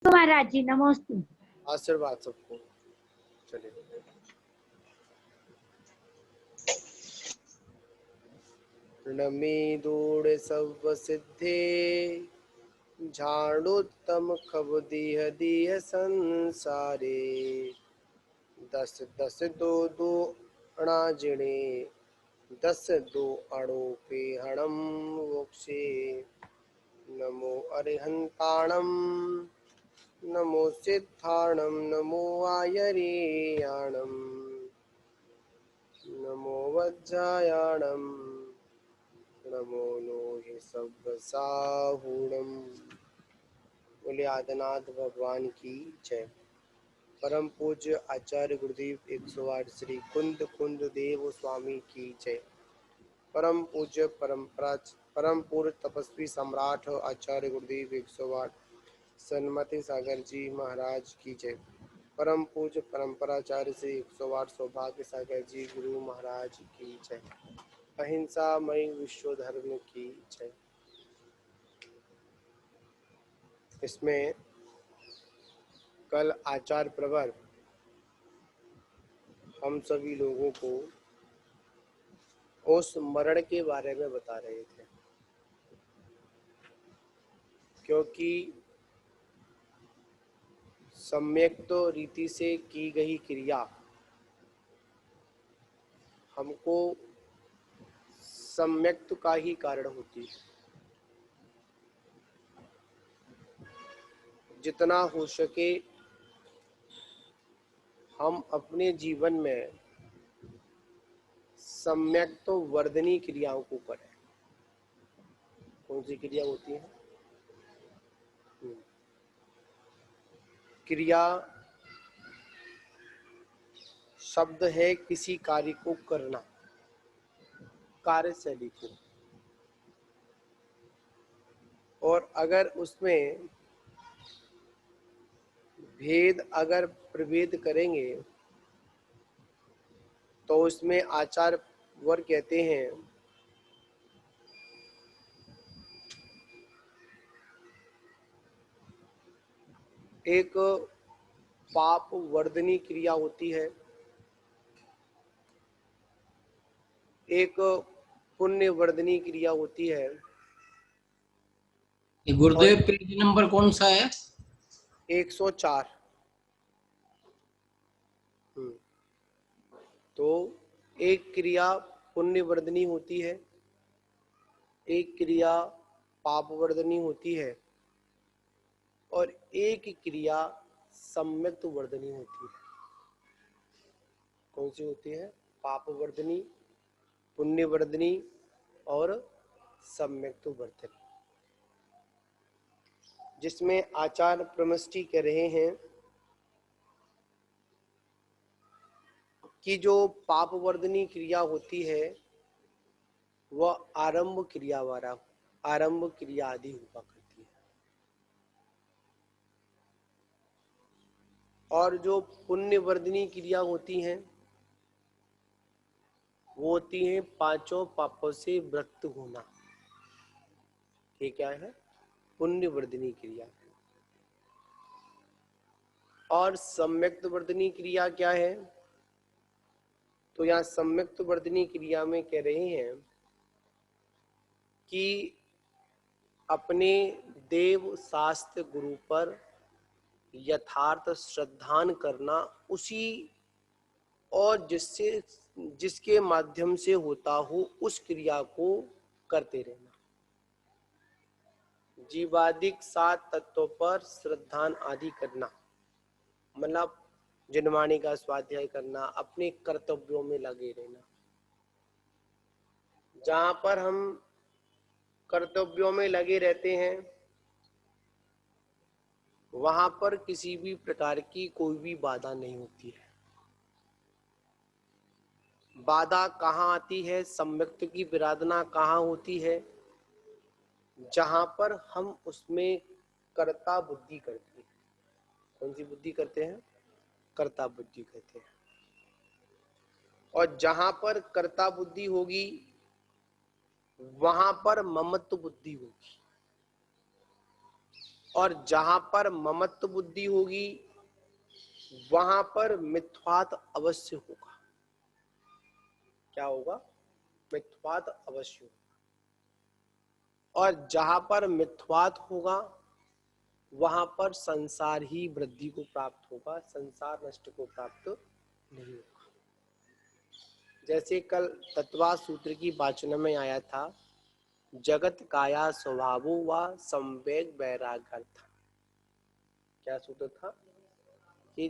महाराज जी नमस्ते। आशीर्वाद सबको। चलिए नमी दूड़ सब सिद्धे झाड़ोत्तम खब दीह दीह संसारे दस दस दो दो अणा जिणे दस दो अणो पे हणम वोक्षे नमो अरिहंताणम नमो सिद्धाणम नमो आयरेयाणम नमो वज्रायाणम नमो लोहे सब्बसाहूणम। बोले आदिनाथ भगवान की जय। परम पूज्य आचार्य गुरुदेव 108 श्री कुंद कुंद देव स्वामी की जय। परम पूज्य परम पूर्व तपस्वी सम्राट आचार्य गुरुदेव 108 सन्मति सागर जी महाराज की जय। परम पूज्य परंपराचार्य श्री 108 सौभाग्य सागर जी गुरु महाराज की जय। अहिंसा मई विश्व धर्म की जय। इसमें कल आचार्य प्रवर हम सभी लोगों को उस मरण के बारे में बता रहे थे, क्योंकि सम्यक तो रीति से की गई क्रिया हमको सम्यक्त का ही कारण होती है। जितना हो सके हम अपने जीवन में सम्यक तो वर्धनी क्रियाओं को करें। कौन सी क्रिया होती है? क्रिया शब्द है किसी कार्य को करना, कार्यशैली को, और अगर उसमें भेद अगर प्रभेद करेंगे तो उसमें आचार्य वर कहते हैं एक पाप वर्धनी क्रिया होती है, एक पुण्य वर्धनी क्रिया होती है। गुरुदेव पेज नंबर कौन सा है? 104। तो एक क्रिया पुण्य वर्धनी होती है, एक क्रिया पाप वर्धनी होती है, और एक क्रिया सम्यक्त वर्धनी होती है। कौन सी होती है? पाप वर्धनी, पुण्य वर्धनी और सम्यक्त वर्धनी। जिसमें आचार्य प्रमष्टि कह रहे हैं कि जो पाप वर्धनी क्रिया होती है वह आरंभ क्रिया वाला आरंभ क्रिया आदि हुआ करती है, और जो पुण्य वर्धनी क्रिया होती हैं वो होती हैं पांचों पापों से मुक्त होना। ये क्या है? पुण्य वर्धनी क्रिया। और सम्यक्त वर्धनी क्रिया क्या है? तो यहाँ सम्यक्त वर्धनी क्रिया में कह रहे हैं कि अपने देव शास्त्र गुरु पर यथार्थ श्रद्धान करना, उसी और जिसके माध्यम से होता हो उस क्रिया को करते रहना। जीवादिक 7 तत्वों पर श्रद्धान आदि करना, मतलब जिनवाणी का स्वाध्याय करना, अपने कर्तव्यों में लगे रहना। जहां पर हम कर्तव्यों में लगे रहते हैं वहां पर किसी भी प्रकार की कोई भी बाधा नहीं होती है। बाधा कहाँ आती है? सम्यक्त की विराधना कहाँ होती है? जहां पर हम उसमें कर्ता बुद्धि करते हैं। कौन सी बुद्धि करते हैं? कर्ता बुद्धि कहते हैं। और जहां पर कर्ता बुद्धि होगी वहां पर ममत्व बुद्धि होगी। और जहां पर ममत्व बुद्धि होगी वहां पर मिथ्वात अवश्य होगा। क्या होगा? मिथ्वात अवश्य होगा। और जहां पर मिथ्वात होगा वहां पर संसार ही वृद्धि को प्राप्त होगा, संसार नष्ट को प्राप्त नहीं होगा। जैसे कल तत्वा सूत्र की वाचन में आया था, जगत काया स्वभावो व संवेग वैराग्यर्थ। क्या सूत्र था? कि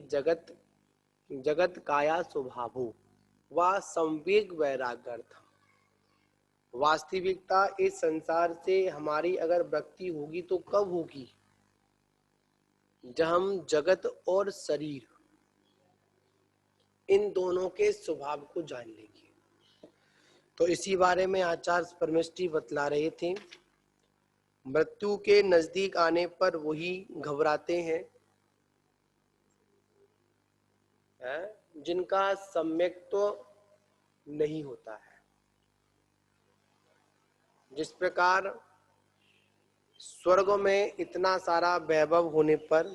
जगत काया स्वभावो व संवेग वैराग्यर्थ। वास्तविकता इस संसार से हमारी अगर वृत्ति होगी तो कब होगी? जब हम जगत और शरीर इन दोनों के स्वभाव को जान लेंगे। तो इसी बारे में आचार्य परमेष्ठी बतला रहे थे, मृत्यु के नजदीक आने पर वही घबराते हैं जिनका सम्यक तो नहीं होता है। जिस प्रकार स्वर्ग में इतना सारा वैभव होने पर,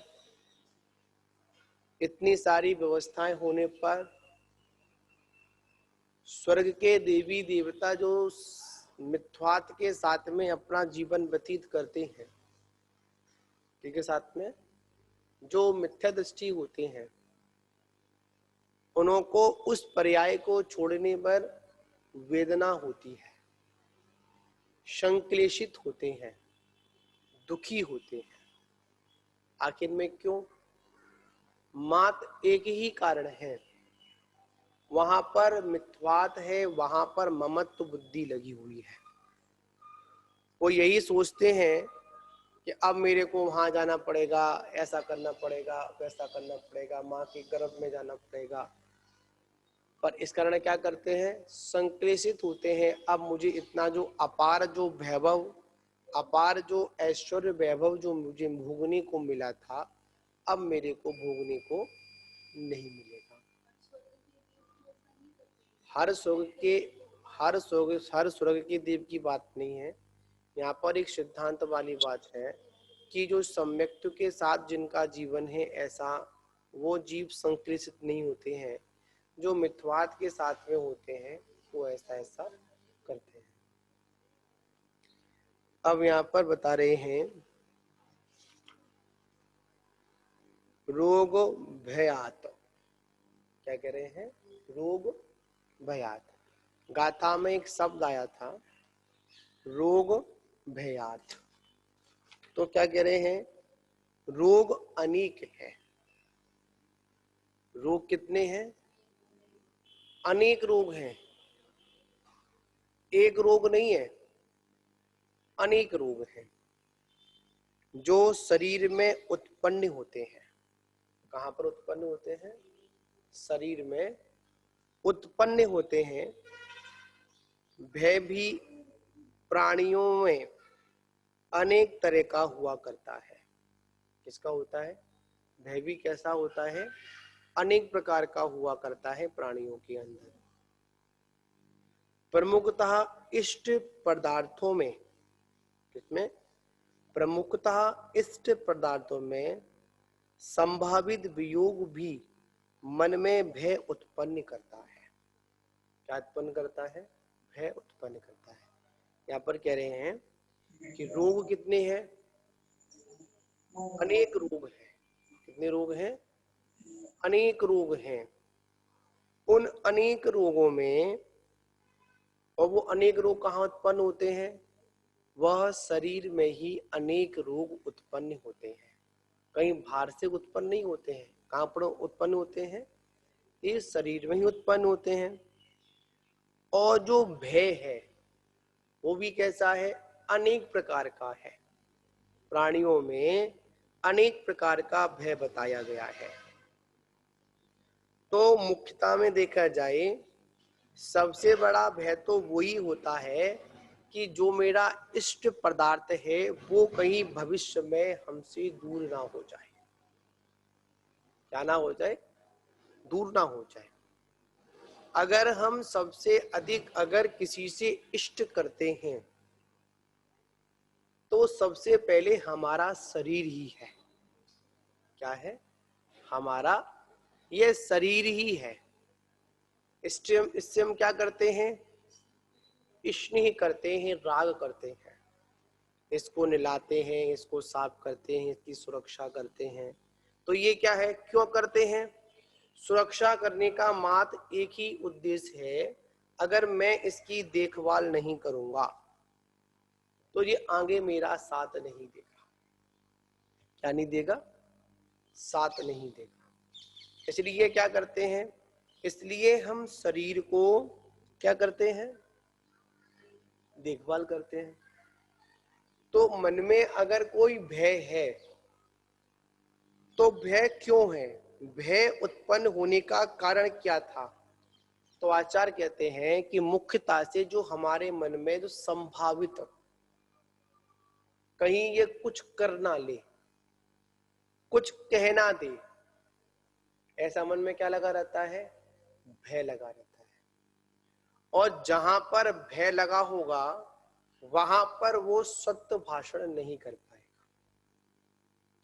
इतनी सारी व्यवस्थाएं होने पर, स्वर्ग के देवी देवता जो मिथ्वात के साथ में अपना जीवन व्यतीत करते हैं, ठीक है, साथ में जो मिथ्या दृष्टि होते हैं, उनको उस पर्याय को छोड़ने पर वेदना होती है, संक्लेशित होते हैं, दुखी होते हैं। आखिर में क्यों? मात्र एक ही कारण है, वहां पर मिथ्वात है, वहां पर ममत्व बुद्धि लगी हुई है। वो यही सोचते हैं कि अब मेरे को वहां जाना पड़ेगा, ऐसा करना पड़ेगा, वैसा करना पड़ेगा, माँ के गर्भ में जाना पड़ेगा। पर इस कारण क्या करते हैं? संक्लेशित होते हैं। अब मुझे इतना जो अपार जो वैभव, अपार जो ऐश्वर्य वैभव जो मुझे भोगने को मिला था, अब मेरे को भोगने को नहीं मिलेगा। हर स्वर्ग के देव की बात नहीं है, यहाँ पर एक सिद्धांत वाली बात है कि जो सम्यक्त्व के साथ जिनका जीवन है, ऐसा वो जीव संक्लेशित नहीं होते हैं। जो मिथ्वात के साथ में होते हैं वो ऐसा करते हैं। अब यहाँ पर बता रहे हैं, रोग भयात। क्या कह रहे हैं? रोग भयात। गाथा में एक शब्द आया था, रोग भयात। तो क्या कह रहे हैं? रोग अनेक है। रोग कितने हैं? अनेक रोग हैं, एक रोग नहीं है, अनेक रोग हैं जो शरीर में उत्पन्न होते हैं। कहां पर उत्पन्न होते हैं? शरीर में उत्पन्न होते हैं। भय भी प्राणियों में अनेक तरह का हुआ करता है। किसका होता है? भय भी कैसा होता है? अनेक प्रकार का हुआ करता है प्राणियों के अंदर। प्रमुखतः इष्ट पदार्थों में, किसमें? प्रमुखतः इष्ट पदार्थों में संभावित वियोग भी मन में भय उत्पन्न करता है। क्या उत्पन्न करता है? भय उत्पन्न करता है। यहाँ पर कह रहे हैं कि रोग कितने हैं? अनेक रोग हैं। कितने रोग हैं? अनेक रोग हैं। उन अनेक रोगों में, और वो अनेक रोग कहाँ उत्पन्न होते हैं? वह शरीर में ही अनेक रोग उत्पन्न होते हैं। कहीं बाहर से उत्पन्न नहीं होते हैं। कहाँ पर उत्पन्न होते हैं? इस शरीर में ही उत्पन्न होते हैं। और जो भय है वो भी कैसा है? अनेक प्रकार का है। प्राणियों में अनेक प्रकार का भय बताया गया है। तो मुख्यता में देखा जाए, सबसे बड़ा भय तो वही होता है कि जो मेरा इष्ट पदार्थ है वो कहीं भविष्य में हमसे दूर ना हो जाए। क्या ना हो जाए? दूर ना हो जाए। अगर हम सबसे अधिक अगर किसी से इष्ट करते हैं तो सबसे पहले हमारा शरीर ही है। क्या है? हमारा ये शरीर ही है। इससे हम क्या करते हैं? स्नेह करते हैं, राग करते हैं, इसको नहलाते हैं, इसको साफ करते हैं, इसकी सुरक्षा करते हैं। तो ये क्या है, क्यों करते हैं? सुरक्षा करने का मात्र एक ही उद्देश्य है, अगर मैं इसकी देखभाल नहीं करूंगा तो ये आगे मेरा साथ नहीं देगा। क्या नहीं देगा? साथ नहीं देगा। इसलिए क्या करते हैं? इसलिए हम शरीर को क्या करते हैं? देखभाल करते हैं। तो मन में अगर कोई भय है तो भय क्यों है? भय उत्पन्न होने का कारण क्या था? तो आचार्य कहते हैं कि मुख्यतः से जो हमारे मन में जो संभावित कहीं ये कुछ कर ना ले, कुछ कहना दे, ऐसा मन में क्या लगा रहता है? भय लगा रहता है। और जहां पर भय लगा होगा वहां पर वो सत्य भाषण नहीं कर पाएगा।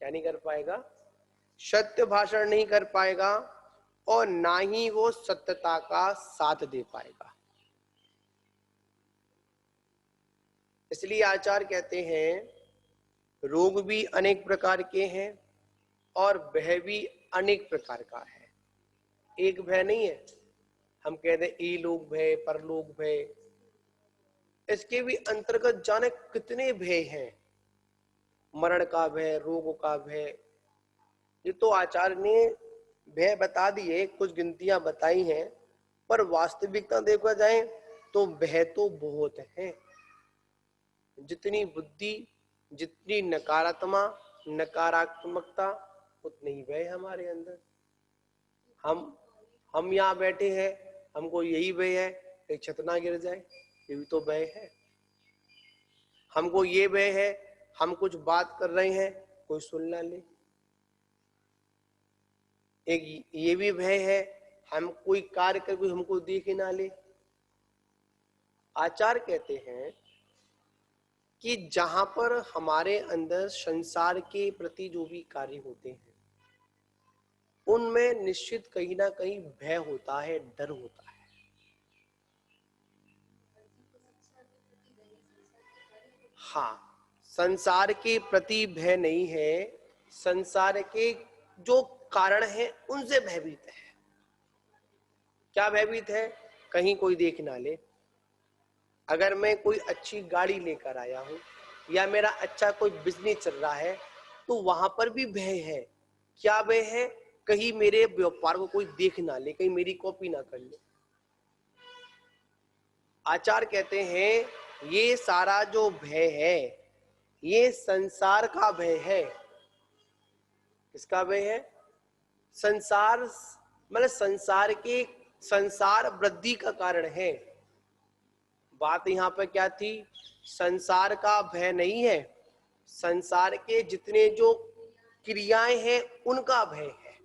क्या नहीं कर पाएगा? सत्य भाषण नहीं कर पाएगा और ना ही वो सत्यता का साथ दे पाएगा। इसलिए आचार्य कहते हैं रोग भी अनेक प्रकार के हैं और भय भी अनेक प्रकार का है। एक भय नहीं है। हम कहते हैं इलोक भय, परलोक भय, इसके भी अंतर्गत जाने कितने भय हैं। मरण का भय, रोग का भय, ये तो आचार्य ने भय बता दिए, कुछ गिनतियां बताई हैं, पर वास्तविकता देखा जाए तो भय तो बहुत है। जितनी बुद्धि, जितनी नकारात्मकता, उतनी ही भय हमारे अंदर। हम यहाँ बैठे हैं, हमको यही भय है कि छत ना गिर जाए, ये भी तो भय है। हमको ये भय है, हम कुछ बात कर रहे हैं कोई सुन ना ले। एक ये भी भय है, हम कोई कार्य कर कोई हमको देख ही ना ले। आचार्य कहते हैं कि जहां पर हमारे अंदर संसार के प्रति जो भी कार्य होते हैं उनमें निश्चित कहीं ना कहीं भय होता है, डर होता है। हाँ, संसार के प्रति भय नहीं है, संसार के जो कारण है उनसे भयभीत है। क्या भयभीत है? कहीं कोई देख ना ले। अगर मैं कोई अच्छी गाड़ी लेकर आया हूं या मेरा अच्छा कोई बिजनेस चल रहा है तो वहां पर भी भय है। क्या भय है? कहीं मेरे व्यापार को कोई देख ना ले, कहीं मेरी कॉपी ना कर ले। आचार्य कहते हैं ये सारा जो भय है ये संसार का भय है। किसका भय है? संसार, मतलब संसार वृद्धि का कारण है। बात यहाँ पर क्या थी? संसार का भय नहीं है, संसार के जितने जो क्रियाएं हैं उनका भय है।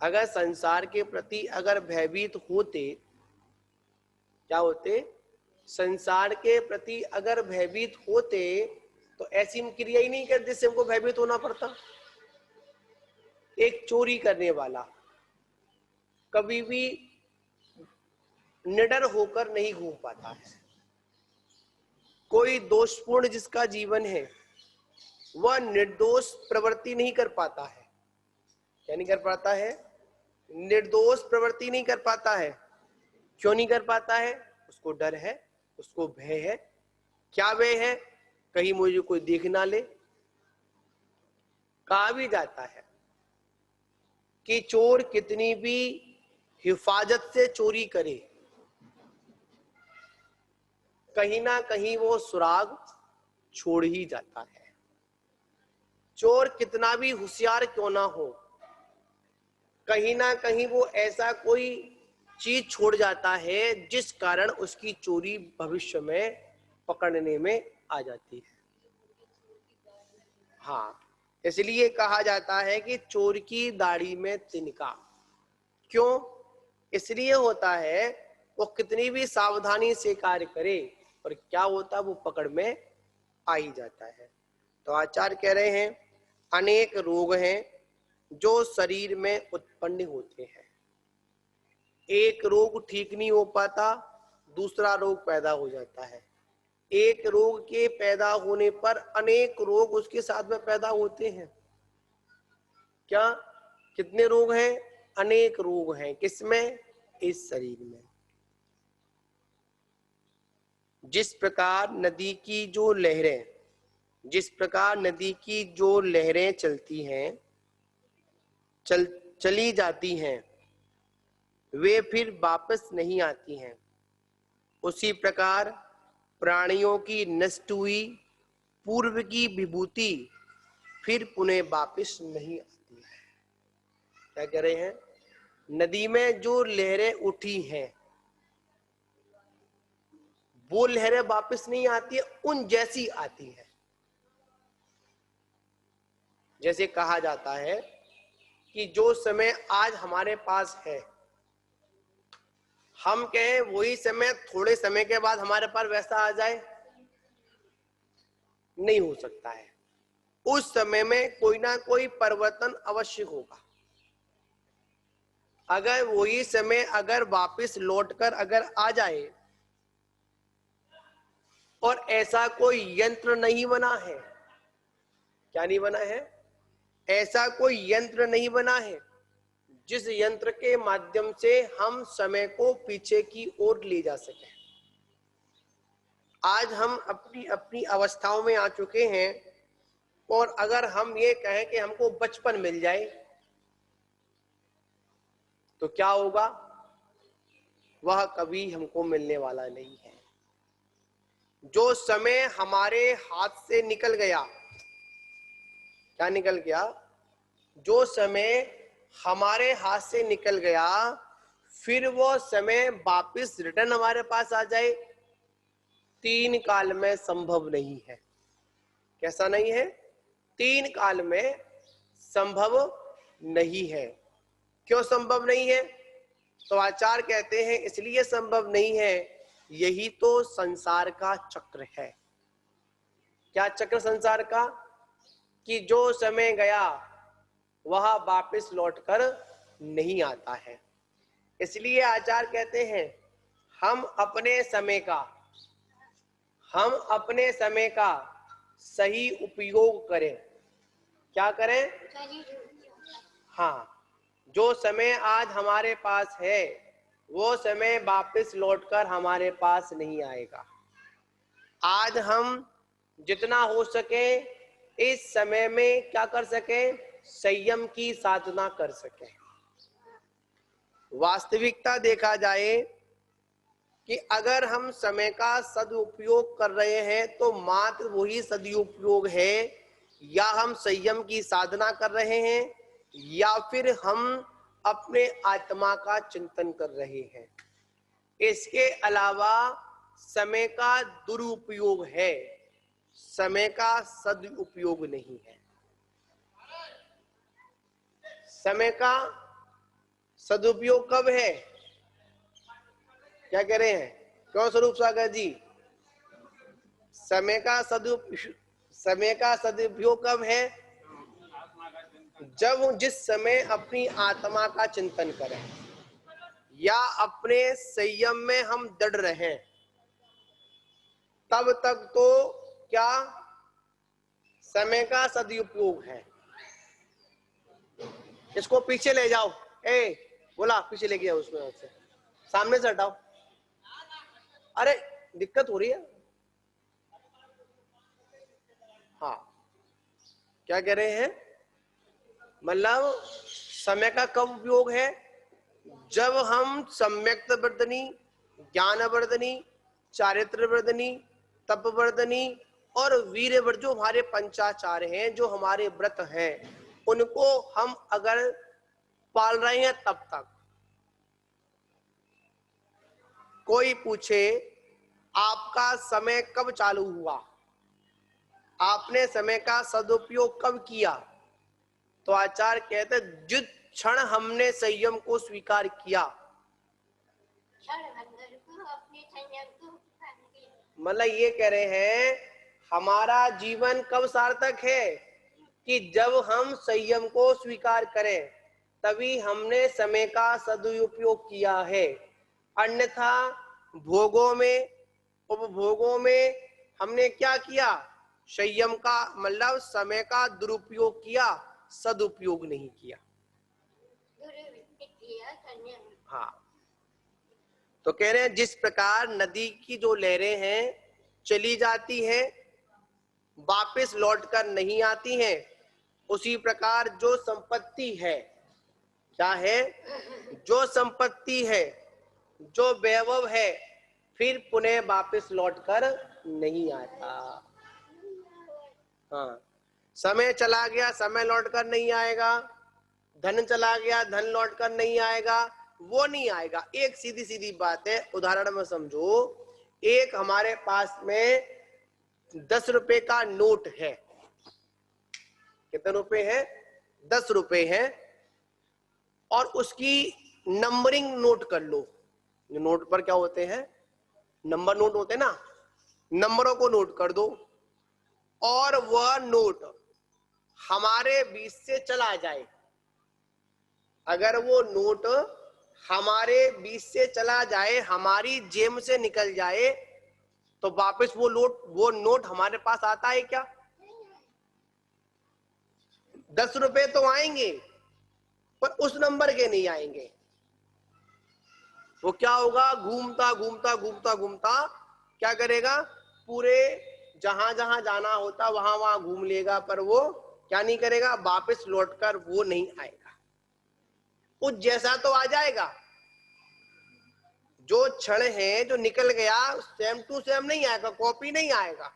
अगर संसार के प्रति अगर भयभीत होते, क्या होते? संसार के प्रति अगर भयभीत होते तो ऐसी हम क्रिया ही नहीं करते जिससे हमको भयभीत होना पड़ता। एक चोरी करने वाला कभी भी निडर होकर नहीं घूम पाता है। कोई दोषपूर्ण जिसका जीवन है वह निर्दोष प्रवृत्ति नहीं कर पाता है। क्या नहीं कर पाता है? निर्दोष प्रवृत्ति नहीं कर पाता है। क्यों नहीं कर पाता है? उसको डर है, उसको भय है। क्या भय है? कहीं मुझे कोई देख ना ले। कहा भी जाता है कि चोर कितनी भी हिफाजत से चोरी करे, कहीं ना कहीं वो सुराग छोड़ ही जाता है। चोर कितना भी होशियार क्यों ना हो, कहीं ना कहीं वो ऐसा कोई चीज छोड़ जाता है जिस कारण उसकी चोरी भविष्य में पकड़ने में आ जाती है। हाँ, इसलिए कहा जाता है कि चोर की दाढ़ी में तिनका। क्यों? इसलिए होता है वो कितनी भी सावधानी से कार्य करे और क्या होता है, वो पकड़ में आ ही जाता है। तो आचार्य कह रहे हैं अनेक रोग हैं जो शरीर में उत्पन्न होते हैं। एक रोग ठीक नहीं हो पाता, दूसरा रोग पैदा हो जाता है। एक रोग के पैदा होने पर अनेक रोग उसके साथ में पैदा होते हैं। क्या कितने रोग हैं? अनेक रोग हैं। किसमें? इस शरीर में। जिस प्रकार नदी की जो लहरें, जिस प्रकार नदी की जो लहरें चलती हैं, चली जाती हैं, वे फिर वापस नहीं आती हैं, उसी प्रकार प्राणियों की नष्ट हुई पूर्व की विभूति फिर पुनः वापस नहीं आती है। क्या कह रहे हैं? नदी में जो लहरें उठी हैं वो लहरें वापस नहीं आती है, उन जैसी आती है। जैसे कहा जाता है कि जो समय आज हमारे पास है, हम कहें वही समय थोड़े समय के बाद हमारे पास वैसा आ जाए, नहीं हो सकता है। उस समय में कोई ना कोई परिवर्तन अवश्य होगा। अगर वही समय अगर वापस लौटकर अगर आ जाए, और ऐसा कोई यंत्र नहीं बना है, क्या नहीं बना है? ऐसा कोई यंत्र नहीं बना है जिस यंत्र के माध्यम से हम समय को पीछे की ओर ले जा सके। आज हम अपनी अपनी अवस्थाओं में आ चुके हैं, और अगर हम ये कहें कि हमको बचपन मिल जाए तो क्या होगा? वह कभी हमको मिलने वाला नहीं है। जो समय हमारे हाथ से निकल गया, क्या निकल गया? जो समय हमारे हाथ से निकल गया, फिर वो समय वापस रिटर्न हमारे पास आ जाए, तीन काल में संभव नहीं है। कैसा नहीं है? तीन काल में संभव नहीं है। क्यों संभव नहीं है? तो आचार्य कहते हैं इसलिए संभव नहीं है, यही तो संसार का चक्र है। क्या चक्र संसार का? कि जो समय गया वह वापस लौटकर नहीं आता है। इसलिए आचार्य कहते हैं हम अपने समय का सही उपयोग करें। क्या करें? हाँ, जो समय आज हमारे पास है वो समय वापस लौटकर हमारे पास नहीं आएगा। आज हम जितना हो सके इस समय में क्या कर सके? संयम की साधना कर सके। वास्तविकता देखा जाए कि अगर हम समय का सदुपयोग कर रहे हैं तो मात्र वही सदुपयोग है, या हम संयम की साधना कर रहे हैं, या फिर हम अपने आत्मा का चिंतन कर रहे हैं। इसके अलावा समय का दुरुपयोग है, समय का सदुपयोग नहीं है। समय का सदुपयोग कब है? क्या कह रहे हैं? क्यों स्वरूप सागर जी? समय का सदुपयोग कब है? जब जिस समय अपनी आत्मा का चिंतन करें या अपने संयम में हम दृढ़ रहें, तब तक तो क्या समय का सदुपयोग है। इसको पीछे ले जाओ, बोला पीछे लेके जाओ, उसमें से सामने से हटाओ। अरे दिक्कत हो रही है। हाँ, क्या कह रहे हैं? मतलब समय का कब उपयोग है? जब हम सम्यक्त वर्धनी, ज्ञान वर्धनी, चारित्र वर्धनी, तप वर्धनी और वीर वर्ध, जो हमारे पंचाचार हैं, जो हमारे व्रत हैं, उनको हम अगर पाल रहे हैं तब तक। कोई पूछे आपका समय कब चालू हुआ, आपने समय का सदुपयोग कब किया, तो आचार्य कहते जिस क्षण हमने संयम को स्वीकार किया, मतलब ये कह रहे हैं हमारा जीवन कब सार्थक है कि जब हम संयम को स्वीकार करें, तभी हमने समय का सदुपयोग किया है। अन्यथा भोगों में, उपभोगों में हमने क्या किया? संयम का मतलब समय का दुरुपयोग किया, सदुपयोग नहीं किया। हाँ, तो कह रहे हैं जिस प्रकार नदी की जो लहरें हैं चली जाती हैं, वापस लौटकर नहीं आती हैं, उसी प्रकार जो संपत्ति है, क्या है? जो संपत्ति है, जो वैभव है, फिर पुनः वापस लौटकर नहीं आता। हाँ, समय चला गया, समय लौटकर नहीं आएगा। धन चला गया, धन लौटकर नहीं आएगा, वो नहीं आएगा। एक सीधी सीधी बात है, उदाहरण में समझो। एक हमारे पास में 10 रुपए का नोट है। कितने रुपए है? 10 रुपए है। और उसकी नंबरिंग नोट कर लो। नोट पर क्या होते हैं? नंबर नोट होते हैं ना, नंबरों को नोट कर दो। और वह नोट हमारे बीच से चला जाए, अगर वो नोट हमारे बीच से चला जाए, हमारी जेब से निकल जाए, तो वापस वो नोट हमारे पास आता है क्या? 10 रुपए तो आएंगे, पर उस नंबर के नहीं आएंगे। वो क्या होगा? घूमता घूमता घूमता घूमता क्या करेगा? पूरे जहां जहां जाना होता वहां वहां घूम लेगा, पर वो क्या नहीं करेगा? वापस लौटकर वो नहीं आएगा। उस जैसा तो आ जाएगा, जो क्षण है जो निकल गया, सेम टू सेम नहीं आएगा, कॉपी नहीं आएगा।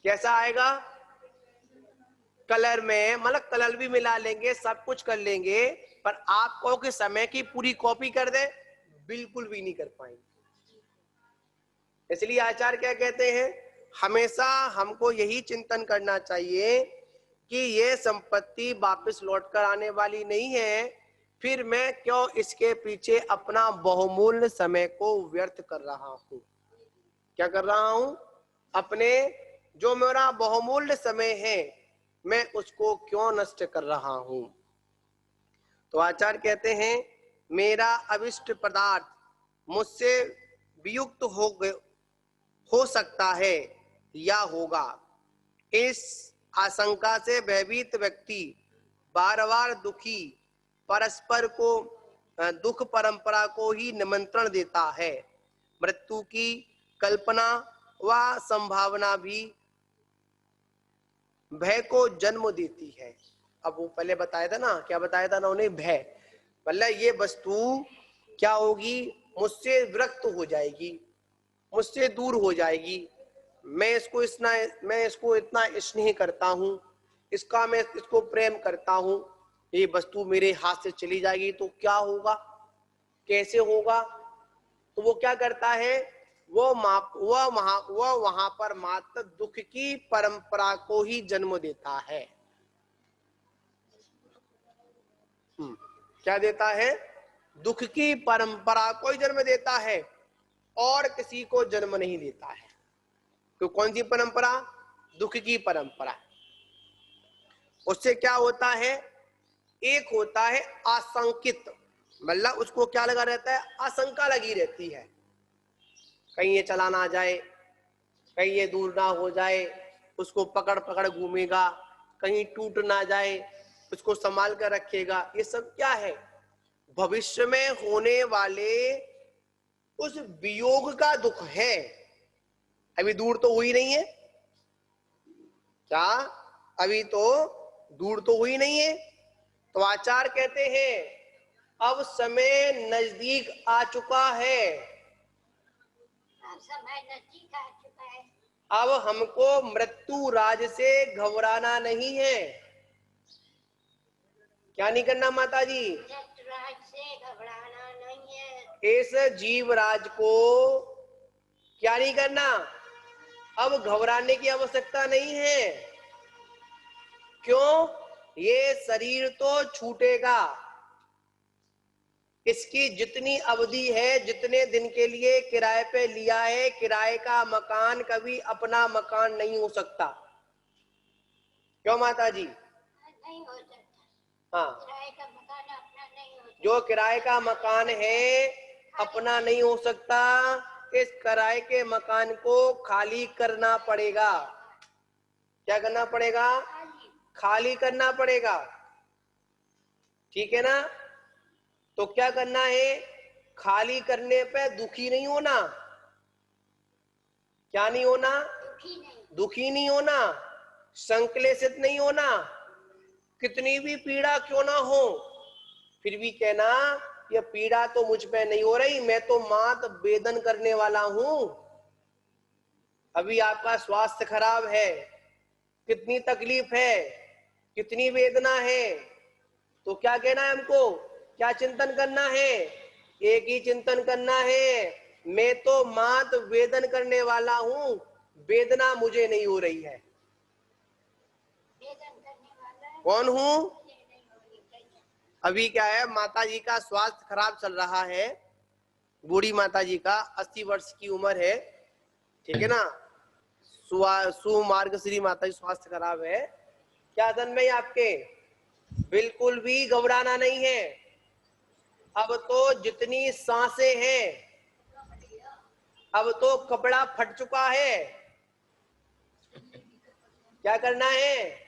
कैसा आएगा? कलर में, मतलब कलर भी मिला लेंगे, सब कुछ कर लेंगे, पर आप कहो कि समय की पूरी कॉपी कर दे, बिल्कुल भी नहीं कर पाएंगे। इसलिए आचार्य क्या कहते हैं? हमेशा हमको यही चिंतन करना चाहिए कि ये संपत्ति वापस लौटकर आने वाली नहीं है, फिर मैं क्यों इसके पीछे अपना बहुमूल्य समय को व्यर्थ कर रहा हूं? क्या कर रहा हूं? अपने जो मेरा बहुमूल्य समय है, मैं उसको क्यों नष्ट कर रहा हूं? तो आचार्य कहते हैं मेरा अभिष्ट पदार्थ मुझसे वियुक्त हो सकता है या होगा, इस आशंका से भयभीत व्यक्ति बार बार दुखी परस्पर को दुख परंपरा को ही निमंत्रण देता है। मृत्यु की कल्पना व संभावना भी भय को जन्म देती है। अब वो पहले बताया था ना, क्या बताया था ना उन्हें? भय, मतलब ये वस्तु क्या होगी? मुझसे विरक्त हो जाएगी, मुझसे दूर हो जाएगी। मैं इसको इतना स्नेह करता हूँ, मैं इसको प्रेम करता हूँ, ये वस्तु मेरे हाथ से चली जाएगी तो क्या होगा, कैसे होगा? तो वो क्या करता है? वो वहां पर मात्र दुख की परंपरा को ही जन्म देता है। क्या देता है? दुख की परंपरा को ही जन्म देता है, और किसी को जन्म नहीं देता है। तो कौन सी परंपरा? दुख की परंपरा। उससे क्या होता है? एक होता है आशंकित, मतलब उसको क्या लगा रहता है? आशंका लगी रहती है, कहीं ये चला ना जाए, कहीं ये दूर ना हो जाए, उसको पकड़ पकड़ घूमेगा, कहीं टूट ना जाए, उसको संभाल कर रखेगा। ये सब क्या है? भविष्य में होने वाले उस वियोग का दुख है। अभी दूर तो हुई नहीं है क्या? अभी तो दूर तो हुई नहीं है। तो आचार्य कहते हैं अब समय नजदीक आ चुका है, समय नजदीक आ चुका है। अब हमको मृत्यु राज से घबराना नहीं है। क्या नहीं करना माता जी? मृत्यु राज से घबराना नहीं है। इस जीव राज को क्या नहीं करना? अब घबराने की आवश्यकता नहीं है। क्यों? ये शरीर तो छूटेगा, इसकी जितनी अवधि है, जितने दिन के लिए किराए पे लिया है, किराए का मकान कभी अपना मकान नहीं हो सकता। क्यों माता जी? नहीं हो सकता। हाँ, किराए का मकान अपना नहीं हो सकता। जो किराए का मकान है अपना नहीं हो सकता। इस किराए के मकान को खाली करना पड़ेगा। क्या करना पड़ेगा? खाली करना पड़ेगा। ठीक है ना? तो क्या करना है? खाली करने पे दुखी नहीं होना। क्या नहीं होना? दुखी नहीं होना, संक्लेशित नहीं होना। कितनी भी पीड़ा क्यों ना हो, फिर भी कहना ये पीड़ा तो मुझ पे नहीं हो रही, मैं तो मात वेदन करने वाला हूं। अभी आपका स्वास्थ्य खराब है, कितनी तकलीफ है, कितनी वेदना है, तो क्या कहना है हमको? क्या चिंतन करना है? एक ही चिंतन करना है, मैं तो मात वेदन करने वाला हूं, वेदना मुझे नहीं हो रही है। वेदन करने वाला है। कौन हूं? मुझे नहीं हो रही चाहिए। अभी क्या है, माता जी का स्वास्थ्य खराब चल रहा है, बूढ़ी माता जी का 80 वर्ष की उम्र है, ठीक है ना? सुमार्ग श्री माता जी स्वास्थ्य खराब है। क्या धन में आपके? बिल्कुल भी घबराना नहीं है। अब तो जितनी सांसें हैं, अब तो कपड़ा फट चुका है। क्या करना है?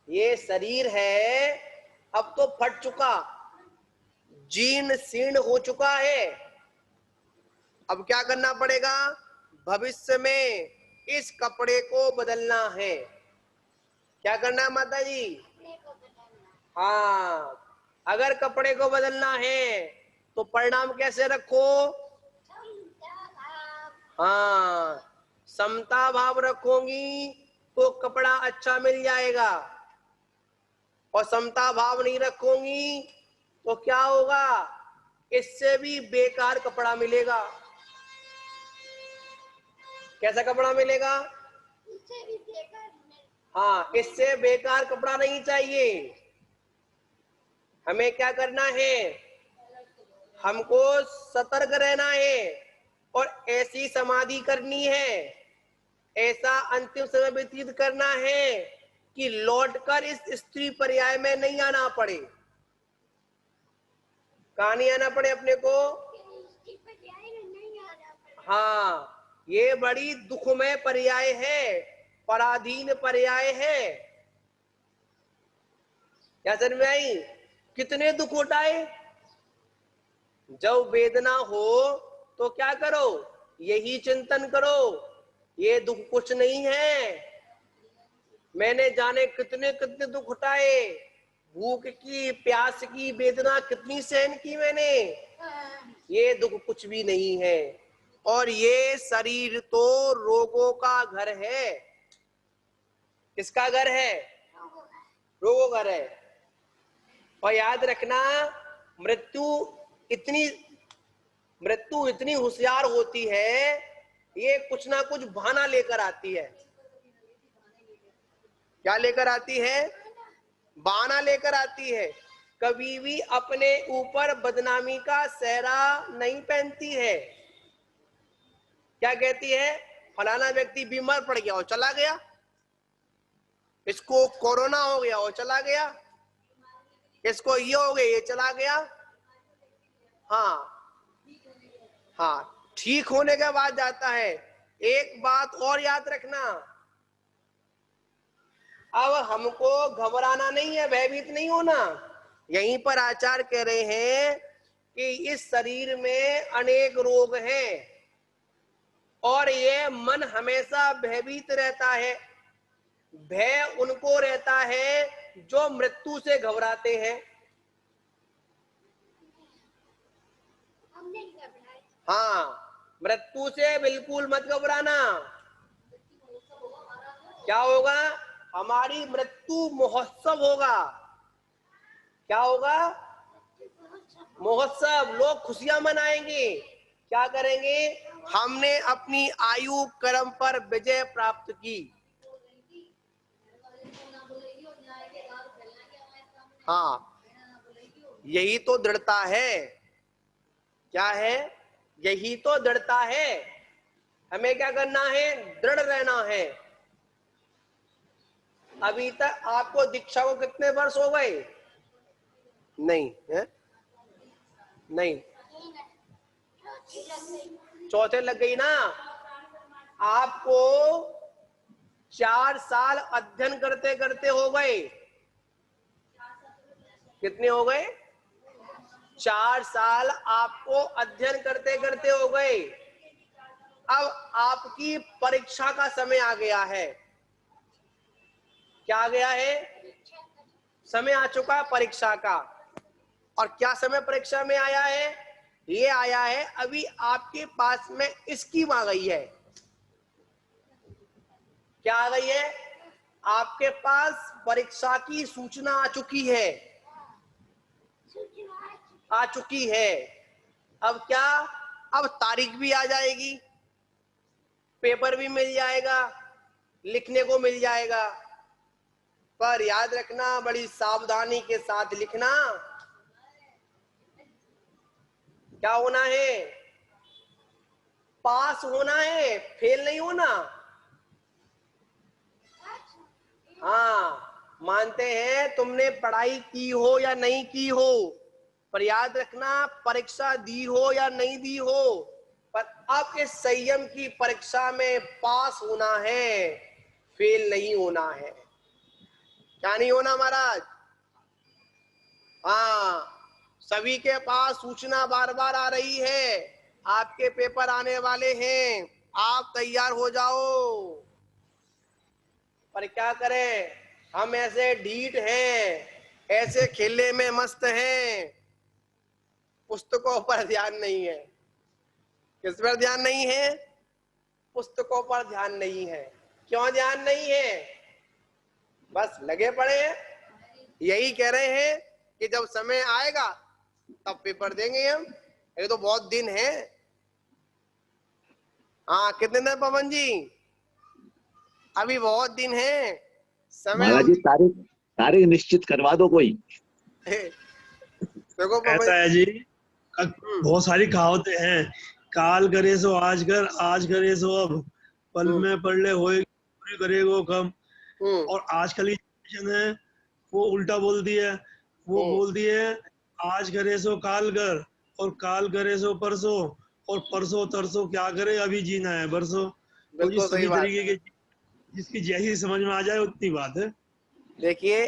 ये शरीर है अब तो फट चुका, जीर्ण शीर्ण हो चुका है। अब क्या करना पड़ेगा? भविष्य में इस कपड़े को बदलना है। क्या करना है माता जी? कपड़े को बदलना। हाँ, अगर कपड़े को बदलना है तो परिणाम कैसे रखो? समता भाव। हाँ, समता भाव रखोगी तो कपड़ा अच्छा मिल जाएगा, और समता भाव नहीं रखोगी तो क्या होगा? इससे भी बेकार कपड़ा मिलेगा। कैसा कपड़ा मिलेगा? इससे भी बेकार मिल- हाँ, इससे बेकार कपड़ा नहीं चाहिए। हमें क्या करना है? हमको सतर्क रहना है और ऐसी समाधि करनी है, ऐसा अंतिम समय व्यतीत करना है कि लौटकर इस स्त्री पर्याय में नहीं आना पड़े। कहाँ नहीं आना पड़े अपने को? इसकी पर्याय में नहीं आना पड़ेगा। हाँ, ये बड़ी दुखमय पर्याय है, पराधीन पर्याय है। क्या समझ में आई? कितने दुख उठाए। जब वेदना हो तो क्या करो? यही चिंतन करो, ये दुख कुछ नहीं है। मैंने जाने कितने कितने दुख उठाए, भूख की, प्यास की वेदना कितनी सहन की मैंने, ये दुख कुछ भी नहीं है। और ये शरीर तो रोगों का घर है। किसका घर है? रोगों का घर है। और याद रखना, मृत्यु इतनी होशियार होती है, ये कुछ ना कुछ बहाना लेकर आती है। क्या लेकर आती है? बहाना लेकर आती है। कभी भी अपने ऊपर बदनामी का सेहरा नहीं पहनती है। क्या कहती है? फलाना व्यक्ति बीमार पड़ गया और चला गया, इसको कोरोना हो गया और चला गया, इसको ये हो गया ये चला गया। हाँ हाँ, ठीक होने के बाद जाता है। एक बात और याद रखना, अब हमको घबराना नहीं है, भयभीत नहीं होना। यहीं पर आचार्य कह रहे हैं कि इस शरीर में अनेक रोग हैं और ये मन हमेशा भयभीत रहता है। भय उनको रहता है जो मृत्यु से घबराते हैं। हम नहीं घबराए। हाँ, मृत्यु से बिल्कुल मत घबराना। क्या होगा? हमारी मृत्यु महोत्सव होगा। क्या होगा? महोत्सव, लोग खुशियां मनाएंगे। क्या करेंगे? हमने अपनी आयु कर्म पर विजय प्राप्त की। हाँ, यही तो दृढ़ता है। क्या है? यही तो दृढ़ता है। हमें क्या करना है? दृढ़ रहना है। अभी तक आपको दीक्षा को कितने वर्ष हो गए? नहीं है? नहीं, चौथे लग गई ना। आपको 4 साल अध्ययन करते करते हो गए। कितने हो गए? 4 साल आपको अध्ययन करते करते हो गए। अब आपकी परीक्षा का समय आ गया है। क्या आ गया है? समय आ चुका है परीक्षा का। और क्या समय परीक्षा में आया है? ये आया है अभी आपके पास में स्कीम आ गई है। क्या आ गई है? आपके पास परीक्षा की सूचना आ चुकी है। आ चुकी है। अब क्या? अब तारीख भी आ जाएगी, पेपर भी मिल जाएगा, लिखने को मिल जाएगा। पर याद रखना, बड़ी सावधानी के साथ लिखना। क्या होना है? पास होना है, फेल नहीं होना। हाँ, मानते हैं तुमने पढ़ाई की हो या नहीं की हो, पर याद रखना परीक्षा दी हो या नहीं दी हो, पर अब इस संयम की परीक्षा में पास होना है, फेल नहीं होना है। क्या नहीं होना महाराज? हाँ, सभी के पास सूचना बार बार आ रही है, आपके पेपर आने वाले हैं, आप तैयार हो जाओ। पर क्या करें, हम ऐसे ढीठ हैं, ऐसे खेलने में मस्त हैं, पुस्तकों पर ध्यान नहीं है। किस पर ध्यान नहीं है? पुस्तकों पर ध्यान नहीं है। क्यों ध्यान नहीं है? बस लगे पड़े हैं। यही कह रहे हैं कि जब समय आएगा तब पेपर देंगे हम। ये तो बहुत दिन है। हाँ, कितने दिन पवन जी? अभी बहुत दिन है समय। महाराज जी तारीख निश्चित करवा दो कोई। देखो पवन ऐसा है जी, बहुत सारी कहावतें हैं। काल करे सो आज कर, आज करे सो अब, पल में पढ़ ले होए पूरी करेगो कम। और आजकल की जनरेशन है वो उल्टा बोल दिया। वो बोल दिए आज करे सो काल कर, और काल करे सो परसों, और परसों तरसों क्या करे, अभी जीना है बरसों। तो बिल्कुल इस सही सभी बात तरीके के जिसकी जैसी समझ में आ जाए उतनी बात है। देखिए,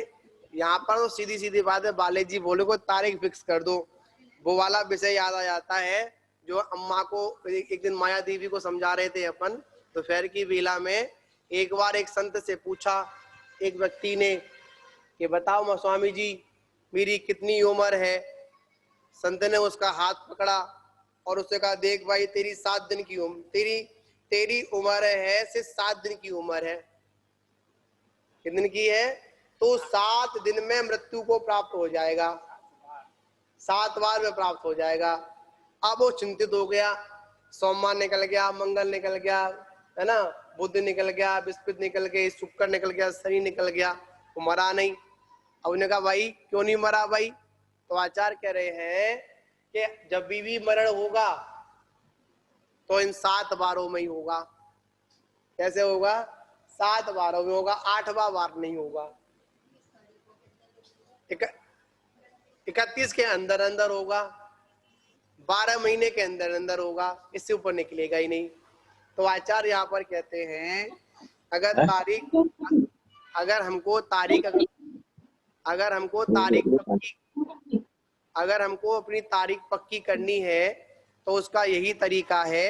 यहाँ पर तो सीधी सीधी बात है, बाले जी बोले को तारीख फिक्स कर दो। वो वाला विषय याद आ जाता है जो अम्मा को एक दिन माया देवी को समझा रहे थे अपन दोपहर की बेला में। एक बार एक संत से पूछा एक व्यक्ति ने कि बताओ स्वामी जी मेरी कितनी उम्र है। संत ने उसका हाथ पकड़ा और उससे कहा देख भाई तेरी 7 दिन की उम्र, तेरी उम्र है सिर्फ 7 दिन की उम्र है। कितने दिन की है? तो 7 दिन में मृत्यु को प्राप्त हो जाएगा, 7 बार में प्राप्त हो जाएगा। अब वो चिंतित हो गया। सोमवार निकल गया, मंगल निकल गया, है ना, बुध निकल गया, बृहस्पति निकल गई, शुक्र निकल गया, शनि निकल गया, वो मरा नहीं। अब उन्होंने कहा भाई क्यों नहीं मरा भाई? तो आचार्य कह रहे हैं कि जब भी मरण होगा तो इन 7 बारों में ही होगा। कैसे होगा? 7 बारों में होगा, 8वां बार नहीं होगा। 31 के अंदर अंदर होगा, 12 महीने के अंदर अंदर होगा, इससे ऊपर निकलेगा ही नहीं। तो आचार्य यहाँ पर कहते हैं अगर हमको अपनी तारीख पक्की करनी है तो उसका यही तरीका है,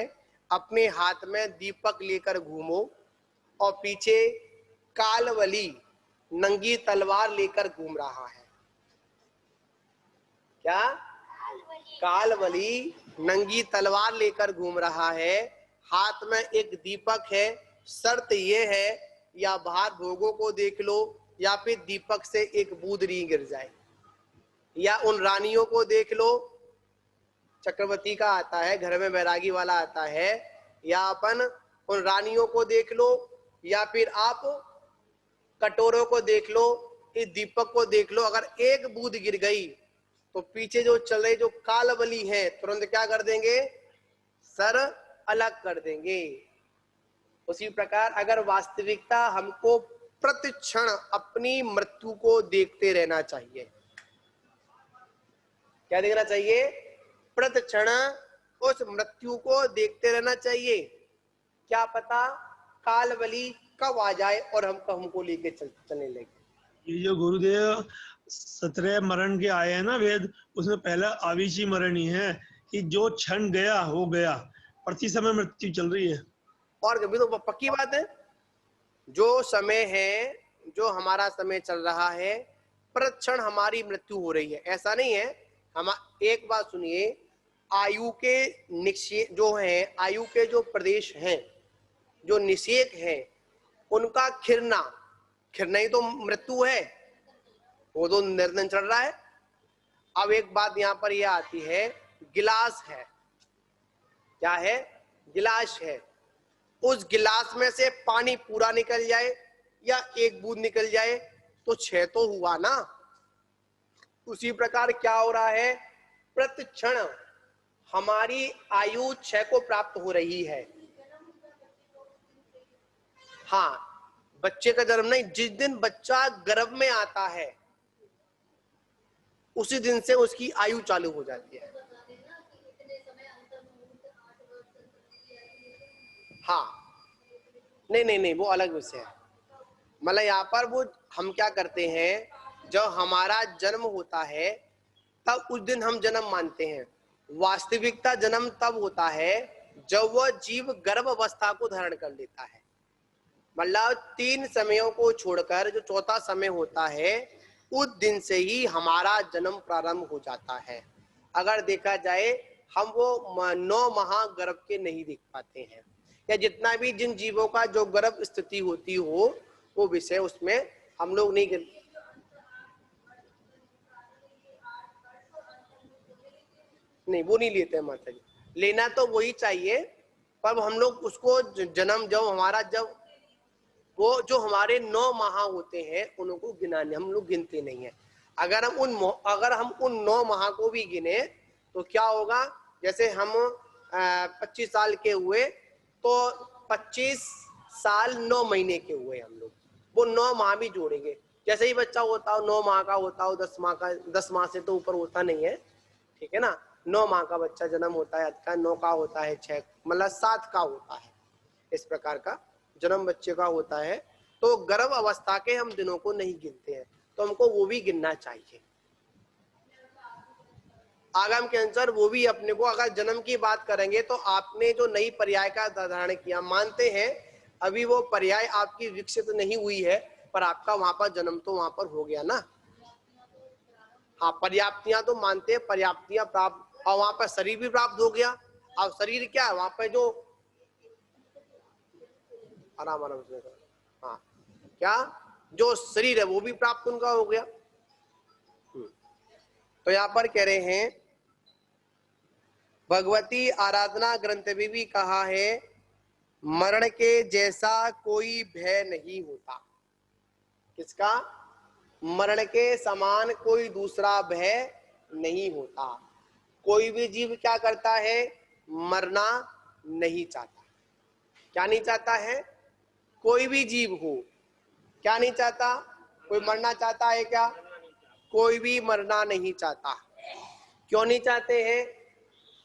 अपने हाथ में दीपक लेकर घूमो और पीछे कालवली नंगी तलवार लेकर घूम रहा है। क्या? कालवली नंगी तलवार लेकर घूम रहा है, हाथ में एक दीपक है। शर्त ये है या बाहर भोगों को देख लो या फिर दीपक से एक बूंद नहीं गिर जाए, या उन रानियों को देख लो, चक्रवर्ती का आता है, घर में बैरागी वाला आता है, या अपन उन रानियों को देख लो, या फिर आप कटोरों को देख लो, इस दीपक को देख लो, अगर एक बूंद गिर गई तो पीछे जो चल रही जो कालबली है तुरंत क्या कर देंगे, सर अलग कर देंगे। उसी प्रकार अगर वास्तविकता हमको प्रतिक्षण अपनी मृत्यु को देखते रहना चाहिए। क्या देखना चाहिए? प्रतिक्षण उस मृत्यु को देखते रहना चाहिए। क्या पता कालबली कब आ जाए और हमको लेके चलने लगे। ये जो गुरुदेव 17 मरण के आए हैं ना वेद, उसमें पहला आविची मरण ही है कि जो क्षण गया हो गया, प्रति समय मृत्यु चल रही है। और कभी तो पक्की बात है, जो समय है, जो हमारा समय चल रहा है, प्रतिक्षण हमारी मृत्यु हो रही है। ऐसा नहीं है। हम एक बात सुनिए, आयु के निक्षेप जो है, आयु के जो प्रदेश हैं, जो निषेक है, उनका खिरना ही तो मृत्यु है, वो तो निर्धन चल रहा है। अब एक बात यहाँ पर यह आती है, गिलास है, क्या है? गिलास है। उस गिलास में से पानी पूरा निकल जाए या एक बूंद निकल जाए तो क्षय तो हुआ ना। उसी प्रकार क्या हो रहा है, प्रतिक्षण हमारी आयु क्षय को प्राप्त हो रही है। हाँ, बच्चे का जन्म नहीं, जिस दिन बच्चा गर्भ में आता है उसी दिन से उसकी आयु चालू हो जाती है। हाँ, नहीं, वो अलग विषय है। मतलब यहाँ पर वो हम क्या करते हैं, जब हमारा जन्म होता है तब उस दिन हम जन्म मानते हैं। वास्तविकता जन्म तब होता है जब वह जीव गर्भ अवस्था को धारण कर लेता है। मतलब 3 समयों को छोड़कर जो चौथा समय होता है, उस दिन से ही हमारा जन्म प्रारंभ हो जाता है। अगर देखा जाए, हम वो 9 माह गर्भ के नहीं देख पाते हैं, या जितना भी जिन जीवों का जो गर्भ स्थिति होती हो वो विषय उसमें हम लोग नहीं वो नहीं लेते हैं माता जी। लेना तो वही चाहिए, पर हम लोग उसको जन्म जब हमारा जब वो जो हमारे 9 माह होते हैं उनको गिनाने हम लोग गिनते नहीं है। अगर हम उन 9 माह को भी गिने तो क्या होगा, जैसे हम 25 साल के हुए तो 25 साल 9 महीने के हुए हम लोग, वो 9 माह भी जोड़ेंगे। जैसे ही बच्चा होता हो 9 माह का होता हो, 10 माह से तो ऊपर होता नहीं है, ठीक है ना। 9 माह का बच्चा जन्म होता है, 9 का होता है, 6 मतलब 7 का होता है, इस प्रकार का जन्म बच्चे का होता है। तो गर्भ अवस्था के हम दिनों को नहीं गिनते हैं, तो हमको वो भी गिनना चाहिए। आगम के अनुसार वो भी अपने को, अगर जन्म की बात करेंगे तो आपने जो नई पर्याय का धारण किया, मानते हैं अभी वो पर्याय आपकी विकसित नहीं हुई है, पर आपका वहां पर जन्म तो वहां पर हो गया ना। हाँ, पर्याप्तियां तो मानते हैं, पर्याप्तियां प्राप्त, और वहां पर शरीर भी प्राप्त हो गया। अब शरीर क्या है, वहां पर जो आराम से, हाँ, क्या जो शरीर है वो भी प्राप्त उनका हो गया। तो यहाँ पर कह रहे हैं, भगवती आराधना ग्रंथ में भी कहा है, मरण के जैसा कोई भय नहीं होता। किसका? मरण के समान कोई दूसरा भय नहीं होता। कोई भी जीव क्या करता है, मरना नहीं चाहता। क्या नहीं चाहता है? कोई भी जीव हो, क्या नहीं चाहता? कोई मरना चाहता है क्या? कोई भी मरना नहीं चाहता। क्यों नहीं चाहते हैं?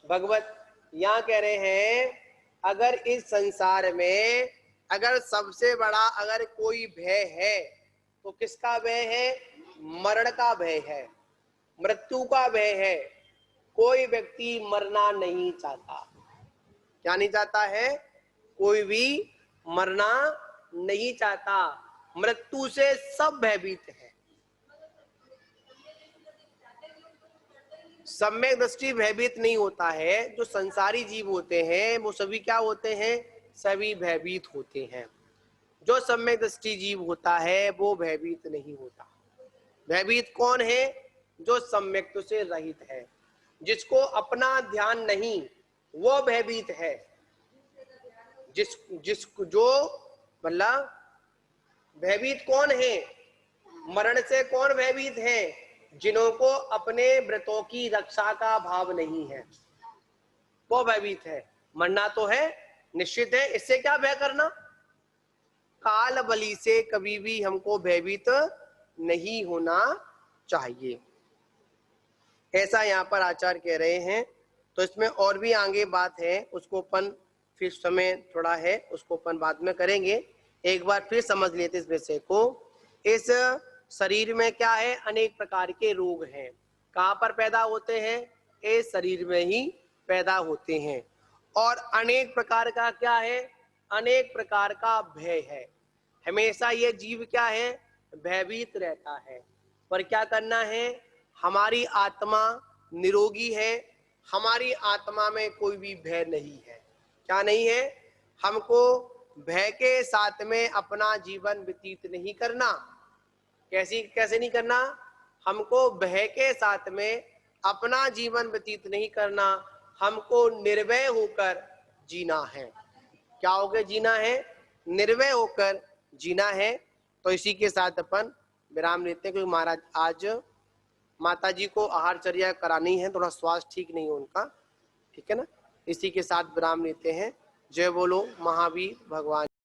भगवत यहाँ कह रहे हैं, अगर इस संसार में अगर सबसे बड़ा अगर कोई भय है तो किसका भय है? मरण का भय है, मृत्यु का भय है। कोई व्यक्ति मरना नहीं चाहता। क्या नहीं चाहता है? कोई भी मरना नहीं चाहता। मृत्यु से सब भयभीत है। सम्यक दृष्टि भयभीत नहीं होता है। जो संसारी जीव होते हैं वो सभी क्या होते हैं? सभी भयभीत होते हैं। जो सम्यक दृष्टि जीव होता है वो भयभीत नहीं होता। भयभीत कौन है? जो सम्यक से रहित है, जिसको अपना ध्यान नहीं, वो भयभीत है। जो मतलब भयभीत कौन है? मरण से कौन भयभीत है? जिन्हों को अपने व्रतों की रक्षा का भाव नहीं है वो भयभीत है। मरना तो है, निश्चित है, इससे क्या भय करना। काल बलि से कभी भी हमको भयभीत नहीं होना चाहिए, ऐसा यहाँ पर आचार्य कह रहे हैं। तो इसमें और भी आगे बात है, उसको अपन फिर समय थोड़ा है, उसको अपन बाद में करेंगे। एक बार फिर समझ लेते इस विषय को। इस शरीर में क्या है, अनेक प्रकार के रोग हैं। कहाँ पर पैदा होते हैं, इस शरीर में ही पैदा होते हैं। और अनेक प्रकार का क्या है, अनेक प्रकार का भय है। हमेशा ये जीव क्या है, भयभीत रहता है। पर क्या करना है, हमारी आत्मा निरोगी है, हमारी आत्मा में कोई भी भय नहीं है। क्या नहीं है, हमको भय के साथ में अपना जीवन व्यतीत नहीं करना। कैसे नहीं करना, हमको भय के साथ में अपना जीवन व्यतीत नहीं करना, हमको निर्भय होकर जीना है। क्या होकर जीना है, निर्भय होकर जीना है। तो इसी के साथ अपन विराम लेते हैं, क्योंकि महाराज आज माता जी को आहारचर्या करानी है, थोड़ा स्वास्थ्य ठीक नहीं है उनका, ठीक है ना। इसी के साथ विराम लेते हैं। जय बोलो महावीर भगवान।